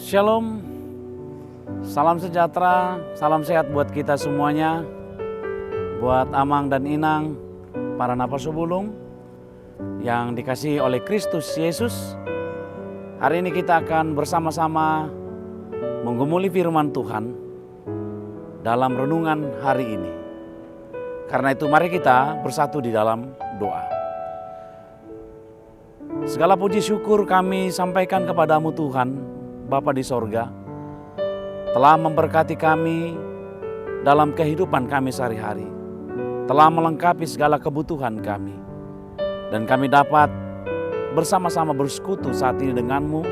Shalom, salam sejahtera, salam sehat buat kita semuanya. Buat Amang dan Inang, para napasubulung yang dikasihi oleh Kristus Yesus. Hari ini kita akan bersama-sama menggumuli firman Tuhan dalam renungan hari ini. Karena itu mari kita bersatu di dalam doa. Segala puji syukur kami sampaikan kepadamu Tuhan, Bapa di sorga, telah memberkati kami dalam kehidupan kami sehari-hari, telah melengkapi segala kebutuhan kami, dan kami dapat bersama-sama bersekutu saat ini denganmu,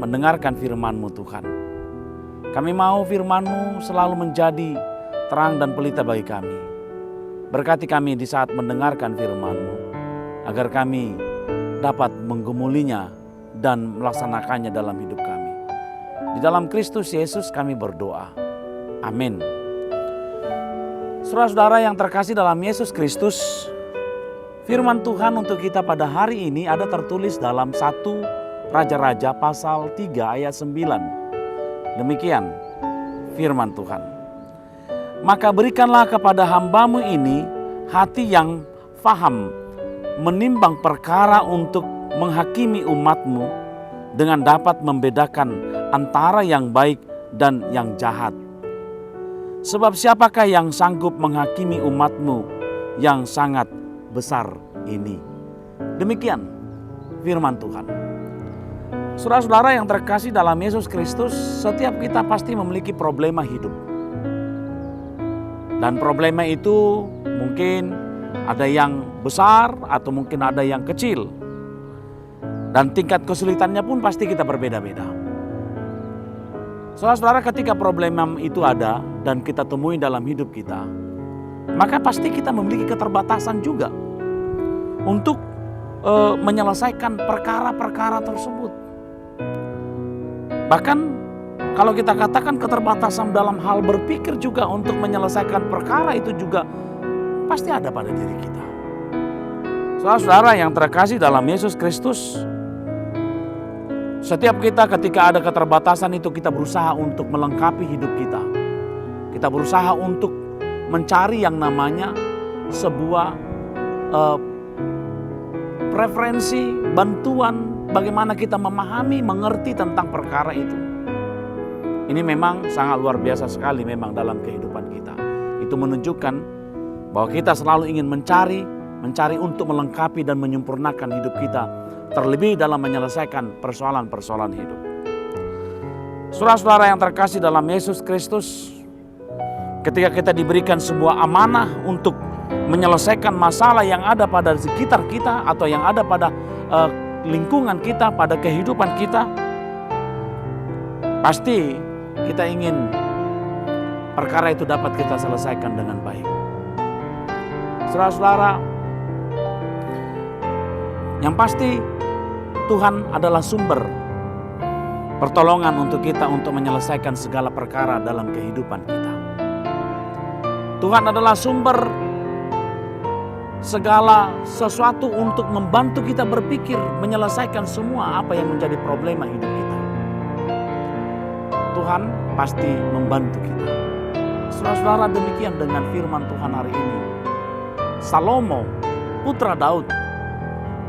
mendengarkan firman-Mu Tuhan. Kami mau firman-Mu selalu menjadi terang dan pelita bagi kami. Berkati kami di saat mendengarkan firman-Mu, agar kami dapat menggumulinya dan melaksanakannya dalam hidup kami. Di dalam Kristus Yesus kami berdoa. Amin. Saudara-saudara yang terkasih dalam Yesus Kristus, firman Tuhan untuk kita pada hari ini ada tertulis dalam 1 Raja-Raja pasal 3 ayat 9. Demikian firman Tuhan. Maka berikanlah kepada hamba-Mu ini hati yang faham menimbang perkara untuk menghakimi umat-Mu dengan dapat membedakan antara yang baik dan yang jahat. Sebab siapakah yang sanggup menghakimi umat-Mu yang sangat besar ini? Demikian firman Tuhan. Saudara-saudara yang terkasih dalam Yesus Kristus, setiap kita pasti memiliki problema hidup. Dan problema itu mungkin ada yang besar atau mungkin ada yang kecil. Dan tingkat kesulitannya pun pasti kita berbeda-beda. Saudara-saudara, ketika problema itu ada dan kita temui dalam hidup kita, maka pasti kita memiliki keterbatasan juga untuk menyelesaikan perkara-perkara tersebut. Bahkan kalau kita katakan keterbatasan dalam hal berpikir juga untuk menyelesaikan perkara itu juga pasti ada pada diri kita. Saudara-saudara yang terkasih dalam Yesus Kristus, setiap kita ketika ada keterbatasan itu kita berusaha untuk melengkapi hidup kita. Kita berusaha untuk mencari yang namanya sebuah preferensi, bantuan bagaimana kita memahami, mengerti tentang perkara itu. Ini memang sangat luar biasa sekali memang dalam kehidupan kita. Itu menunjukkan bahwa kita selalu ingin mencari untuk melengkapi dan menyempurnakan hidup kita, terlebih dalam menyelesaikan persoalan-persoalan hidup. Saudara-saudara yang terkasih dalam Yesus Kristus, ketika kita diberikan sebuah amanah untuk menyelesaikan masalah yang ada pada sekitar kita atau yang ada pada lingkungan kita, pada kehidupan kita, pasti kita ingin perkara itu dapat kita selesaikan dengan baik. Saudara-saudara, yang pasti Tuhan adalah sumber pertolongan untuk kita untuk menyelesaikan segala perkara dalam kehidupan kita. Tuhan adalah sumber segala sesuatu untuk membantu kita berpikir, menyelesaikan semua apa yang menjadi problema hidup kita. Tuhan pasti membantu kita. Saudara-saudara, demikian dengan firman Tuhan hari ini. Salomo, putra Daud,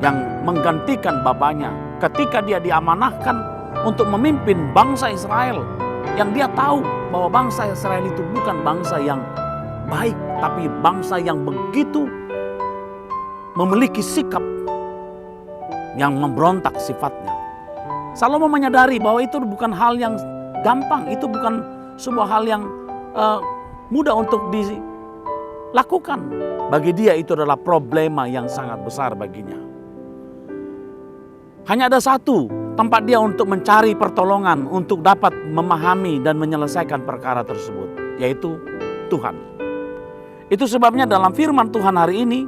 yang menggantikan bapaknya ketika dia diamanahkan untuk memimpin bangsa Israel, yang dia tahu bahwa bangsa Israel itu bukan bangsa yang baik, tapi bangsa yang begitu memiliki sikap yang memberontak sifatnya. Salomo menyadari bahwa itu bukan hal yang gampang, itu bukan sebuah hal yang mudah untuk dilakukan. Bagi dia itu adalah problema yang sangat besar baginya. Hanya ada satu tempat dia untuk mencari pertolongan untuk dapat memahami dan menyelesaikan perkara tersebut, yaitu Tuhan. Itu sebabnya dalam firman Tuhan hari ini,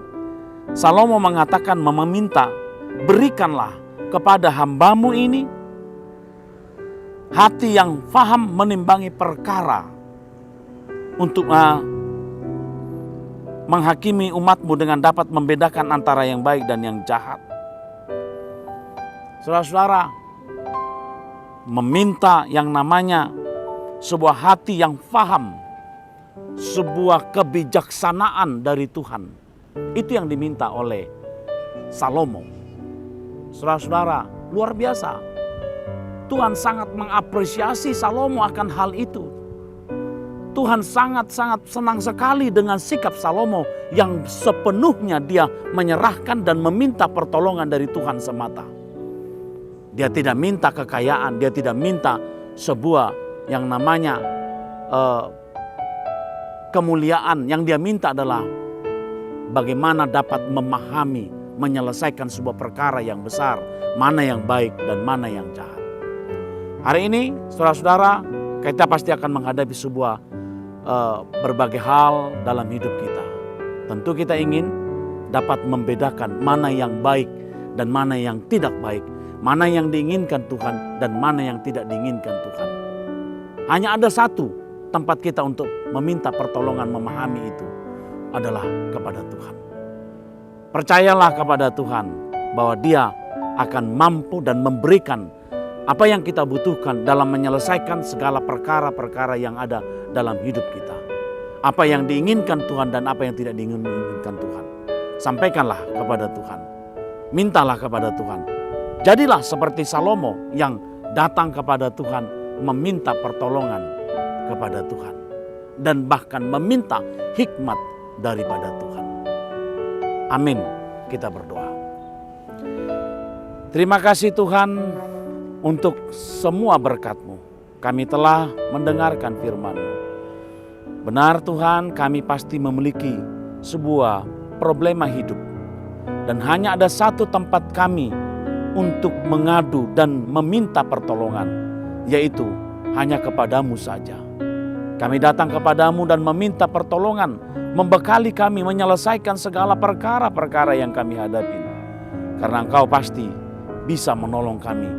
Salomo mengatakan, meminta, berikanlah kepada hamba-Mu ini hati yang faham menimbangi perkara untuk menghakimi umat-Mu dengan dapat membedakan antara yang baik dan yang jahat. Saudara-saudara, meminta yang namanya sebuah hati yang faham, sebuah kebijaksanaan dari Tuhan. Itu yang diminta oleh Salomo. Saudara-saudara, luar biasa. Tuhan sangat mengapresiasi Salomo akan hal itu. Tuhan sangat-sangat senang sekali dengan sikap Salomo yang sepenuhnya dia menyerahkan dan meminta pertolongan dari Tuhan semata. Dia tidak minta kekayaan, dia tidak minta sebuah yang namanya kemuliaan. Yang dia minta adalah bagaimana dapat memahami, menyelesaikan sebuah perkara yang besar, mana yang baik dan mana yang jahat. Hari ini, saudara-saudara, kita pasti akan menghadapi sebuah berbagai hal dalam hidup kita. Tentu kita ingin dapat membedakan mana yang baik dan mana yang tidak baik, mana yang diinginkan Tuhan dan mana yang tidak diinginkan Tuhan. Hanya ada satu tempat kita untuk meminta pertolongan memahami itu adalah kepada Tuhan. Percayalah kepada Tuhan bahwa Dia akan mampu dan memberikan apa yang kita butuhkan dalam menyelesaikan segala perkara-perkara yang ada dalam hidup kita. Apa yang diinginkan Tuhan dan apa yang tidak diinginkan Tuhan. Sampaikanlah kepada Tuhan. Mintalah kepada Tuhan. Jadilah seperti Salomo yang datang kepada Tuhan meminta pertolongan kepada Tuhan. Dan bahkan meminta hikmat daripada Tuhan. Amin. Kita berdoa. Terima kasih Tuhan untuk semua berkat-Mu. Kami telah mendengarkan firman-Mu. Benar Tuhan, kami pasti memiliki sebuah problema hidup. Dan hanya ada satu tempat kami untuk mengadu dan meminta pertolongan, yaitu hanya kepada-Mu saja. Kami datang kepada-Mu dan meminta pertolongan, membekali kami menyelesaikan segala perkara-perkara yang kami hadapi. Karena Engkau pasti bisa menolong kami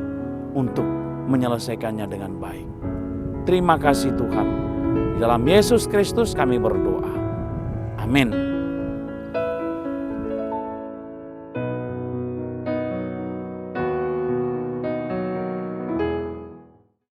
untuk menyelesaikannya dengan baik. Terima kasih Tuhan. Di dalam Yesus Kristus kami berdoa. Amin.